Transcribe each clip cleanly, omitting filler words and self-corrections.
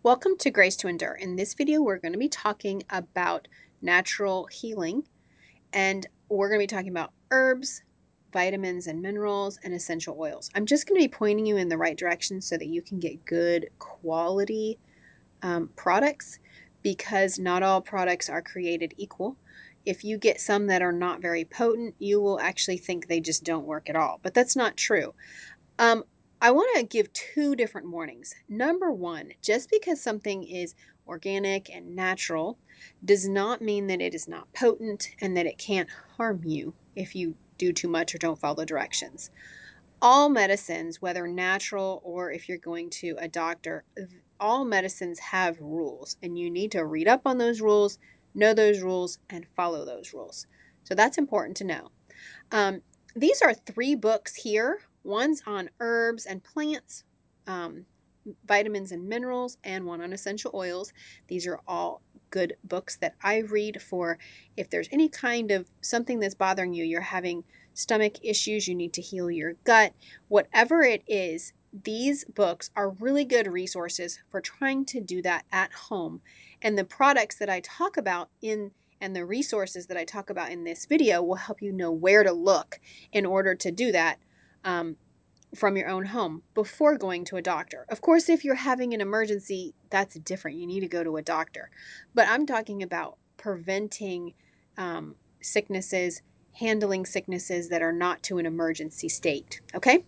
Welcome to Grace to Endure. In this video, we're going to be talking about natural healing, and we're going to be talking about herbs, vitamins and minerals, and essential oils. I'm just going to be pointing you in the right direction so that you can get good quality products, because not all products are created equal. If you get some that are not very potent, you will actually think they just don't work at all, but that's not true. Um, I want to give two different warnings. Number one, just because something is organic and natural does not mean that it is not potent and that it can't harm you if you do too much or don't follow directions. All medicines, whether natural or if you're going to a doctor, all medicines have rules, and you need to read up on those rules, know those rules, and follow those rules. So that's important to know. These are 3 books here. One's on herbs and plants, um, vitamins and minerals, and one on essential oils. These are all good books that I read for if there's any kind of something that's bothering you, you're having stomach issues, you need to heal your gut, whatever it is. These books are really good resources for trying to do that at home. And the products that I talk about and the resources that I talk about in this video will help you know where to look in order to do that from your own home before going to a doctor. Of course, if you're having an emergency, that's different. You need to go to a doctor. But I'm talking about preventing sicknesses, handling sicknesses that are not to an emergency state. Okay?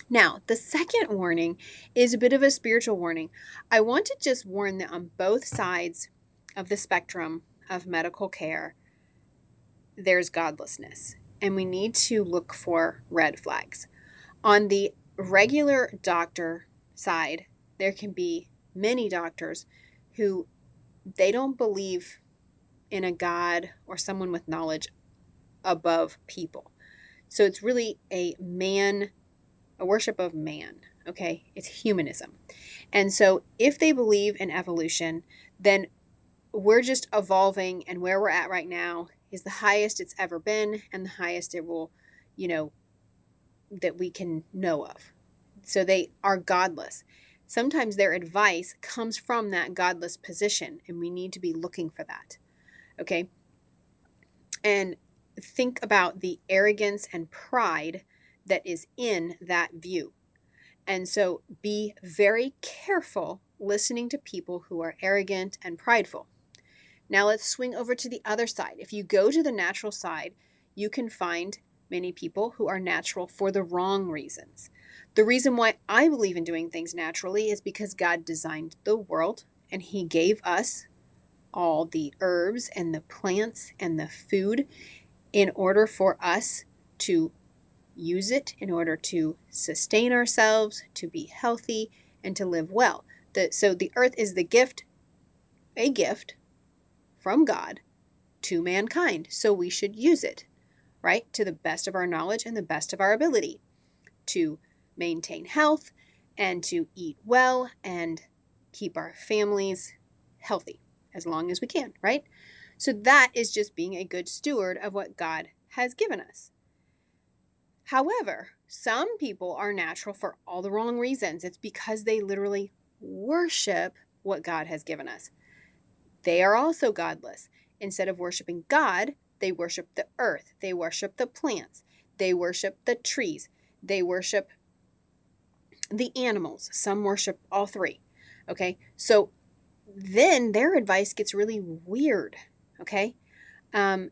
Now, the second warning is a bit of a spiritual warning. I want to just warn that on both sides of the spectrum of medical care, there's godlessness, and we need to look for red flags. On the regular doctor side, there can be many doctors who they don't believe in a God or someone with knowledge above people. So it's really a worship of man, okay? It's humanism. And so if they believe in evolution, then we're just evolving, and where we're at right now is the highest it's ever been and the highest it will, that we can know of. So they are godless. Sometimes their advice comes from that godless position, and we need to be looking for that. Okay? And think about the arrogance and pride that is in that view. And so be very careful listening to people who are arrogant and prideful. Now let's swing over to the other side. If you go to the natural side, you can find many people who are natural for the wrong reasons. The reason why I believe in doing things naturally is because God designed the world and He gave us all the herbs and the plants and the food in order for us to use it, in order to sustain ourselves, to be healthy, and to live well. So the earth is a gift from God to mankind. So we should use it, right? To the best of our knowledge and the best of our ability to maintain health and to eat well and keep our families healthy as long as we can, right? So that is just being a good steward of what God has given us. However, some people are natural for all the wrong reasons. It's because they literally worship what God has given us. They are also godless. Instead of worshiping God, they worship the earth. They worship the plants. They worship the trees. They worship the animals. Some worship all 3. Okay? So then their advice gets really weird. Okay? And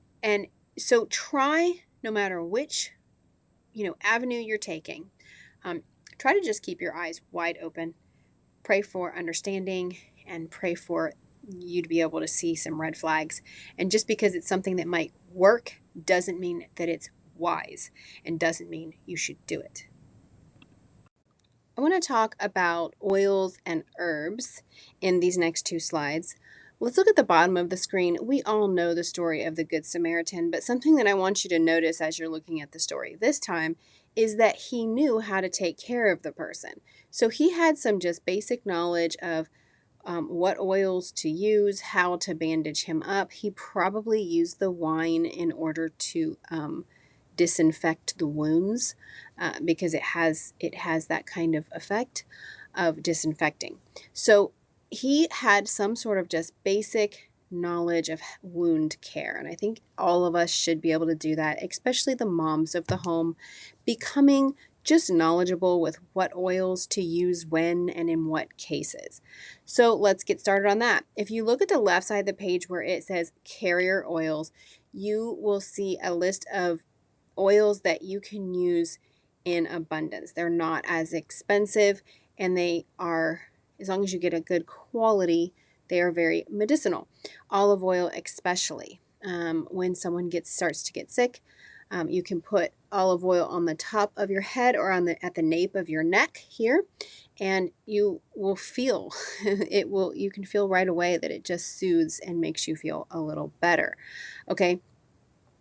so try, no matter which, avenue you're taking, try to just keep your eyes wide open. Pray for understanding and pray for you to be able to see some red flags. And just because it's something that might work doesn't mean that it's wise and doesn't mean you should do it. I want to talk about oils and herbs in these next 2 slides. Let's look at the bottom of the screen. We all know the story of the Good Samaritan, but something that I want you to notice as you're looking at the story this time is that he knew how to take care of the person. So he had some just basic knowledge of what oils to use, how to bandage him up. He probably used the wine in order to disinfect the wounds because it has that kind of effect of disinfecting. So he had some sort of just basic knowledge of wound care. And I think all of us should be able to do that, especially the moms of the home, becoming just knowledgeable with what oils to use when and in what cases. So let's get started on that. If you look at the left side of the page where it says carrier oils, you will see a list of oils that you can use in abundance. They're not as expensive, and they are, as long as you get a good quality, they are very medicinal. Olive oil especially. When someone starts to get sick, you can put olive oil on the top of your head or at the nape of your neck here, and you will feel you can feel right away that it just soothes and makes you feel a little better. Okay.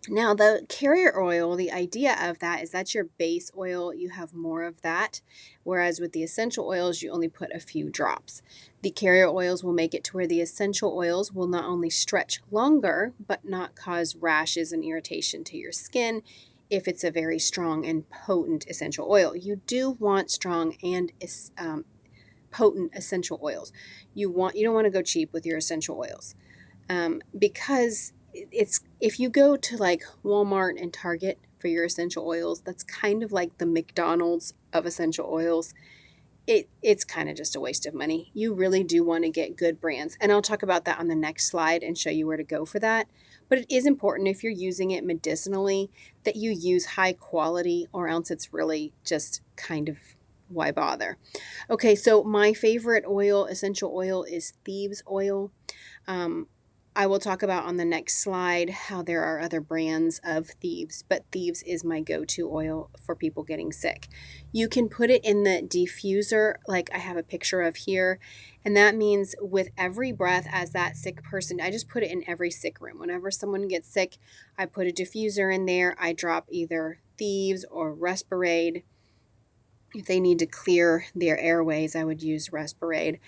Now, the carrier oil, the idea of that is that's your base oil. You have more of that. Whereas with the essential oils, you only put a few drops. The carrier oils will make it to where the essential oils will not only stretch longer, but not cause rashes and irritation to your skin if it's a very strong and potent essential oil. You do want strong and potent essential oils. You don't want to go cheap with your essential oils, because it's if you go to like Walmart and Target for your essential oils, that's kind of like the McDonald's of essential oils. It's kind of just a waste of money. You really do want to get good brands, and I'll talk about that on the next slide and show you where to go for that. But it is important, if you're using it medicinally, that you use high quality, or else it's really just kind of, why bother? Okay, so my favorite essential oil, is thieves oil. I will talk about on the next slide how there are other brands of thieves, but thieves is my go-to oil for people getting sick. You can put it in the diffuser, like I have a picture of here, and that means with every breath as that sick person, I just put it in every sick room. Whenever someone gets sick, I put a diffuser in there. I drop either thieves or Respirade. If they need to clear their airways, I would use Respirade.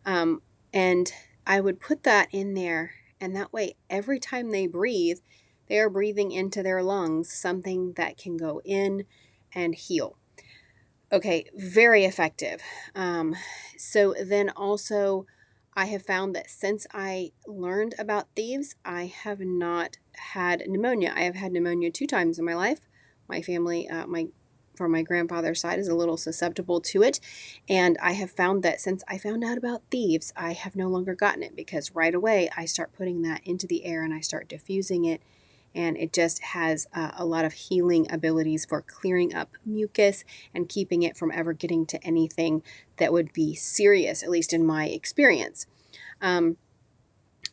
And I would put that in there, and that way, every time they breathe, they are breathing into their lungs something that can go in and heal. Okay, very effective. So then also, I have found that since I learned about thieves, I have not had pneumonia. I have had pneumonia 2 times in my life. My family, from my grandfather's side, is a little susceptible to it. And I have found that since I found out about thieves, I have no longer gotten it, because right away I start putting that into the air and I start diffusing it. And it just has a lot of healing abilities for clearing up mucus and keeping it from ever getting to anything that would be serious, at least in my experience. Um,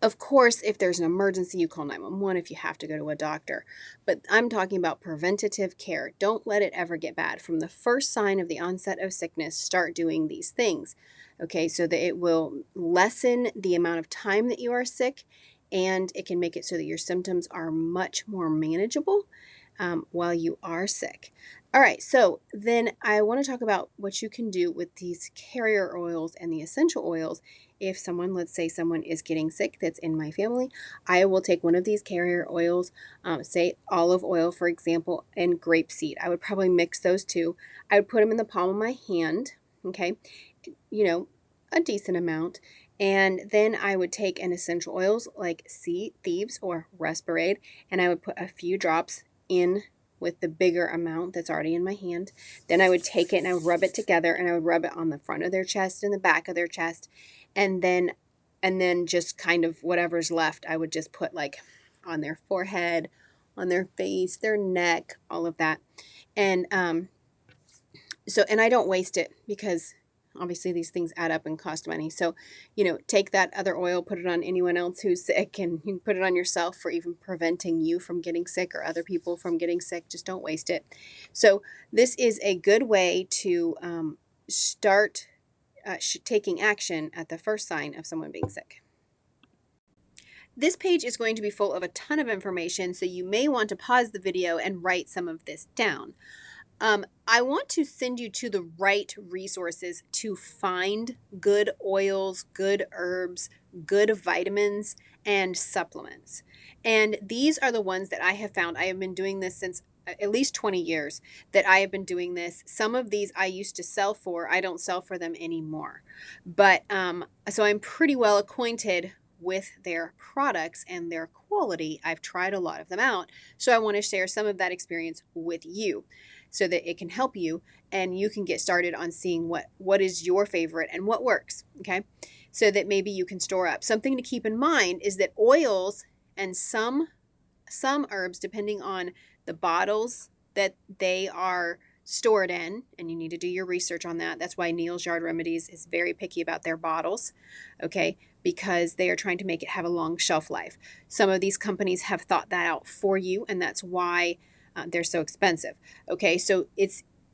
of course, if there's an emergency, you call 911 if you have to go to a doctor. But I'm talking about preventative care. Don't let it ever get bad. From the first sign of the onset of sickness, start doing these things, okay, so that it will lessen the amount of time that you are sick, and it can make it so that your symptoms are much more manageable while you are sick. All right, so then I want to talk about what you can do with these carrier oils and the essential oils. If someone, let's say someone is getting sick that's in my family, I will take one of these carrier oils, say olive oil, for example, and grapeseed. I would probably mix those two. I would put them in the palm of my hand, okay, a decent amount. And then I would take an essential oils like thieves or Respirade, and I would put a few drops in with the bigger amount that's already in my hand. Then I would take it and I would rub it together, and I would rub it on the front of their chest and the back of their chest. And then just kind of whatever's left, I would just put like on their forehead, on their face, their neck, all of that. And and I don't waste it, because obviously these things add up and cost money. So, take that other oil, put it on anyone else who's sick, and you can put it on yourself for even preventing you from getting sick or other people from getting sick. Just don't waste it. So this is a good way to start taking action at the first sign of someone being sick. This page is going to be full of a ton of information, so you may want to pause the video and write some of this down. I want to send you to the right resources to find good oils, good herbs, good vitamins, and supplements. And these are the ones that I have found. I have been doing this since at least 20 years that I have been doing this. Some of these I used to sell for, I don't sell for them anymore. But so I'm pretty well acquainted with their products and their quality. I've tried a lot of them out. So I want to share some of that experience with you so that it can help you and you can get started on seeing what is your favorite and what works. Okay. So that maybe you can store up. Something to keep in mind is that oils and some herbs, depending on the bottles that they are stored in, and you need to do your research on that. That's why Neal's Yard Remedies is very picky about their bottles, okay, because they are trying to make it have a long shelf life. Some of these companies have thought that out for you, and that's why they're so expensive. Okay, so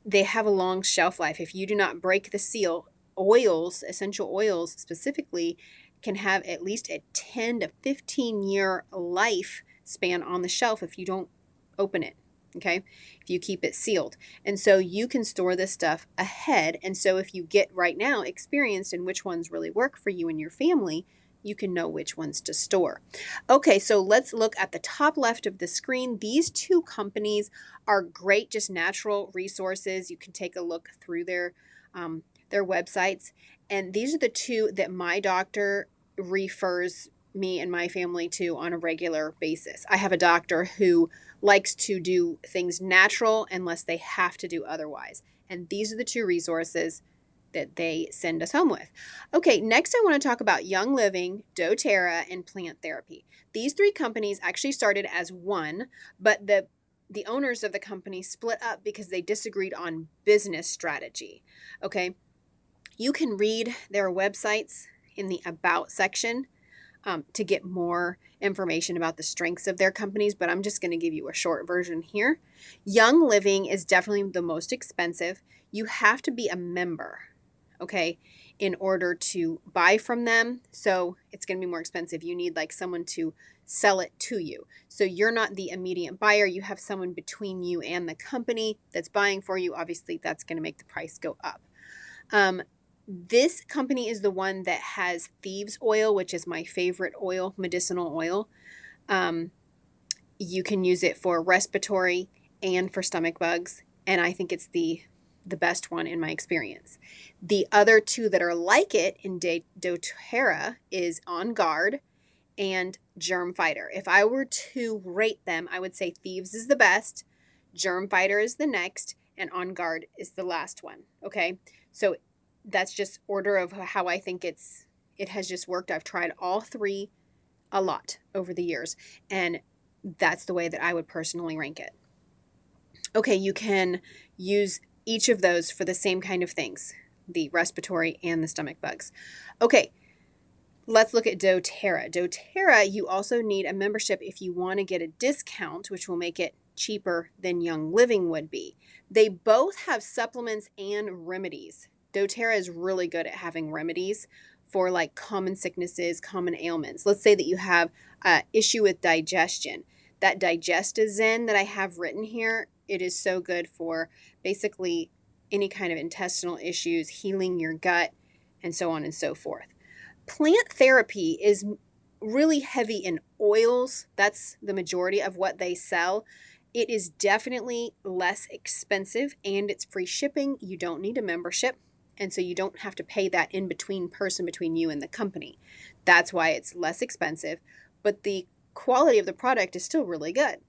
they have a long shelf life. If you do not break the seal, oils, essential oils specifically, can have at least a 10 to 15 year life span on the shelf if you don't open it, okay? If you keep it sealed. And so you can store this stuff ahead. And so if you get right now experienced in which ones really work for you and your family, you can know which ones to store. Okay, so let's look at the top left of the screen. These two companies are great, just natural resources. You can take a look through their websites. And these are the two that my doctor refers me and my family to on a regular basis. I have a doctor who likes to do things natural unless they have to do otherwise. And these are the two resources that they send us home with. Okay, next I want to talk about Young Living, doTERRA, and Plant Therapy. These three companies actually started as one, but the owners of the company split up because they disagreed on business strategy. Okay, you can read their websites in the About section to get more information about the strengths of their companies, but I'm just going to give you a short version here. Young Living is definitely the most expensive. You have to be a member, okay, in order to buy from them. So it's going to be more expensive. You need like someone to sell it to you. So you're not the immediate buyer. You have someone between you and the company that's buying for you. Obviously, that's going to make the price go up. This company is the one that has thieves oil, which is my favorite oil, medicinal oil. You can use it for respiratory and for stomach bugs, and I think it's the best one in my experience. The other two that are like it in doTERRA is On Guard and Germ Fighter. If I were to rate them, I would say Thieves is the best, Germ Fighter is the next, and On Guard is the last one. Okay, so that's just order of how I think it has just worked. I've tried all three a lot over the years, and that's the way that I would personally rank it. Okay, you can use each of those for the same kind of things, the respiratory and the stomach bugs. Okay, let's look at doTERRA. doTERRA, you also need a membership if you want to get a discount, which will make it cheaper than Young Living would be. They both have supplements and remedies. doTERRA is really good at having remedies for like common sicknesses, common ailments. Let's say that you have an issue with digestion. That Digestin that I have written here, it is so good for basically any kind of intestinal issues, healing your gut, and so on and so forth. Plant Therapy is really heavy in oils. That's the majority of what they sell. It is definitely less expensive and it's free shipping. You don't need a membership. And so you don't have to pay that in between person between you and the company. That's why it's less expensive, but the quality of the product is still really good.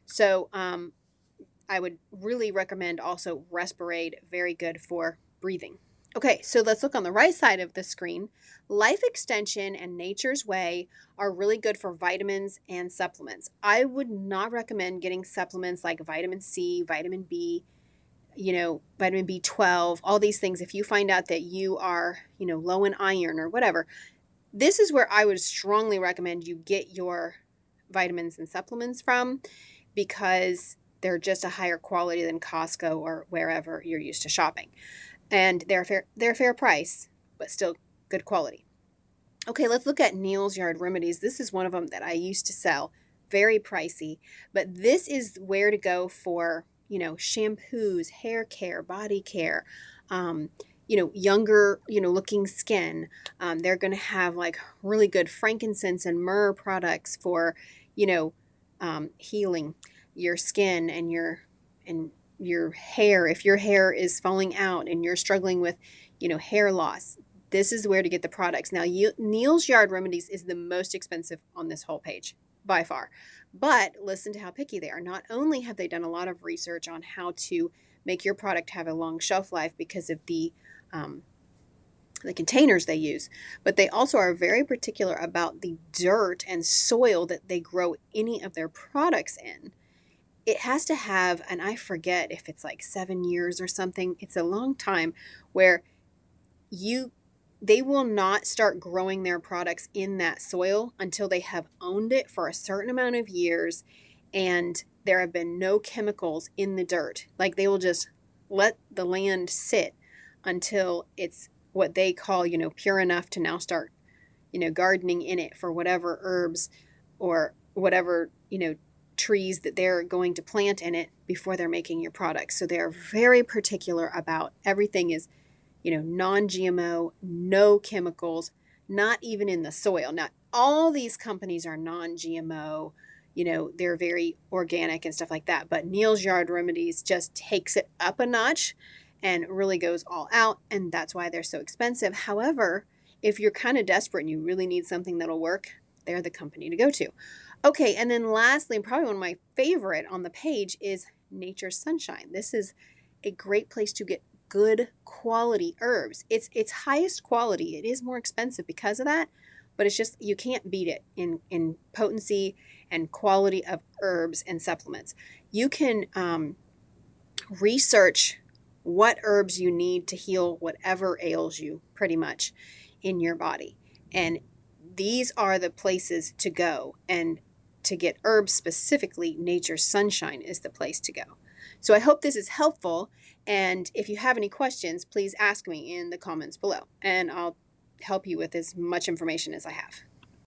So I would really recommend also Respirade, very good for breathing. Okay, so let's look on the right side of the screen. Life Extension and Nature's Way are really good for vitamins and supplements. I would not recommend getting supplements like vitamin C, vitamin B, vitamin B12, all these things. If you find out that you are, low in iron or whatever, this is where I would strongly recommend you get your vitamins and supplements from because they're just a higher quality than Costco or wherever you're used to shopping. And they're a fair price, but still good quality. Okay, let's look at Neal's Yard Remedies. This is one of them that I used to sell. Very pricey, but this is where to go for shampoos, hair care, body care, younger, looking skin. They're going to have like really good frankincense and myrrh products for, healing your skin and your your hair, if your hair is falling out and you're struggling with, hair loss, this is where to get the products. Now, Neal's Yard Remedies is the most expensive on this whole page by far. But listen to how picky they are. Not only have they done a lot of research on how to make your product have a long shelf life because of the containers they use, but they also are very particular about the dirt and soil that they grow any of their products in. It has to have, and I forget if it's like 7 years or something, it's a long time, where they will not start growing their products in that soil until they have owned it for a certain amount of years and there have been no chemicals in the dirt. Like, they will just let the land sit until it's what they call, pure enough to now start, gardening in it for whatever herbs or whatever, trees that they're going to plant in it before they're making your products. So they're very particular about everything is, non-GMO, no chemicals, not even in the soil. Now, all these companies are non-GMO, they're very organic and stuff like that. But Neal's Yard Remedies just takes it up a notch and really goes all out. And that's why they're so expensive. However, if you're kind of desperate and you really need something that'll work, they're the company to go to. Okay, and then lastly, and probably one of my favorite on the page, is Nature's Sunshine. This is a great place to get good quality herbs. It's highest quality. It is more expensive because of that, but it's just, you can't beat it in potency and quality of herbs and supplements. You can research what herbs you need to heal whatever ails you pretty much in your body. And these are the places to go. And to get herbs specifically, Nature's Sunshine is the place to go. So I hope this is helpful. And if you have any questions, please ask me in the comments below, and I'll help you with as much information as I have.